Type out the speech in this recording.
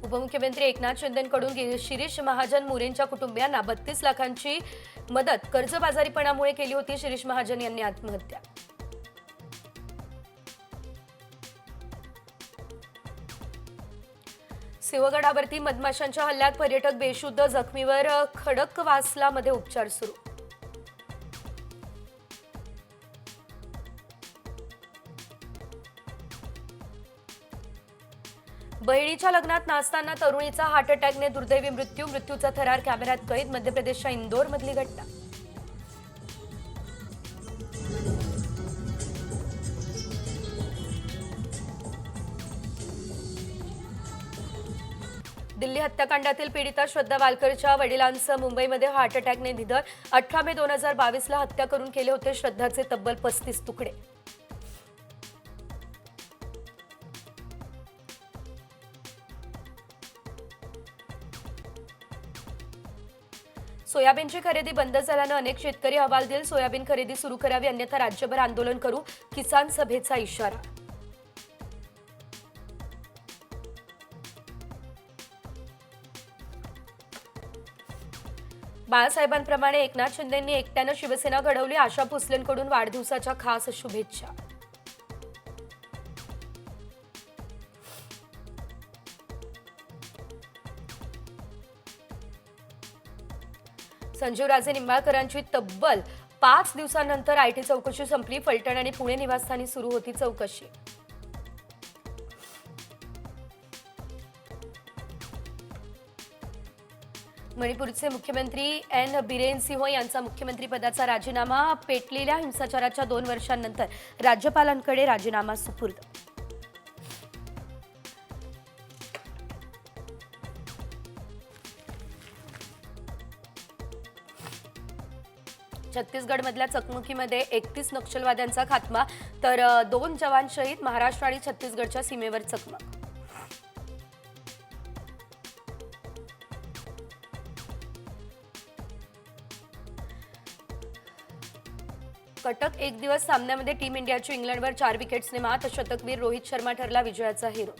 उपमुख्यमंत्री एकनाथ शिंदेंकडून शिरीष महाजन मोरेंच्या कुटुंबियांना 32 लाखांची मदत कर्जबाजारीपणामुळे केली होती। शिरीष महाजन यांनी आत्महत्या। सिंहगडावरती मधमाशांच्या हल्ल्यात पर्यटक बेशुद्ध, जखमीवर खडकवासलामध्ये उपचार सुरू। बहिणीच्या लग्नात नाचताना तरुणीचा हार्ट अटॅकने दुर्दैवी मृत्यूचा थरार कॅमेऱ्यात कैद। मध्य प्रदेशच्या इंदोर मधली घटना। दिल्ली हत्याकांडातील पीडिता श्रद्धा वालकरच्या वडिलांचं मुंबईमध्ये हार्ट अटॅकने निधन। 18 मे 2022 ला हत्या करून केले होते श्रद्धाचे तब्बल 35 तुकडे। सोयाबीनची खरेदी बंद झाल्यानं अनेक शेतकरी हवालदिल। सोयाबीन खरेदी सुरू करावी अन्यथा राज्यभर आंदोलन करू, किसान सभेचा इशारा। बाळासाहेबांप्रमाणे एकनाथ शिंदेंनी एकट्यानं शिवसेना घडवली। आशा भोसलेंकडून वाढदिवसाच्या खास शुभेच्छा। संजीवराजे निंबाळकरांची तब्बल 5 दिवसांनंतर आयटी चौकशी संपली। फलटण आणि पुणे निवासस्थानी सुरू होती चौकशी। मणिपूरचे मुख्यमंत्री एन बिरेन सिंह यांचा मुख्यमंत्रीपदाचा राजीनामा। पेटलेल्या हिंसाचाराच्या 2 वर्षांनंतर राज्यपालांकडे राजीनामा सुपूर्द। छत्तीसगडमधल्या चकमकीमध्ये 31 नक्षलवाद्यांचा खात्मा, तर 2 जवान शहीद। महाराष्ट्र आणि छत्तीसगडच्या सीमेवर चकमक। कटक एक दिवस सामन्यामध्ये टीम इंडियाची इंग्लंडवर 4 विकेट्सने मात। शतकवीर रोहित शर्मा ठरला विजयाचा हिरो।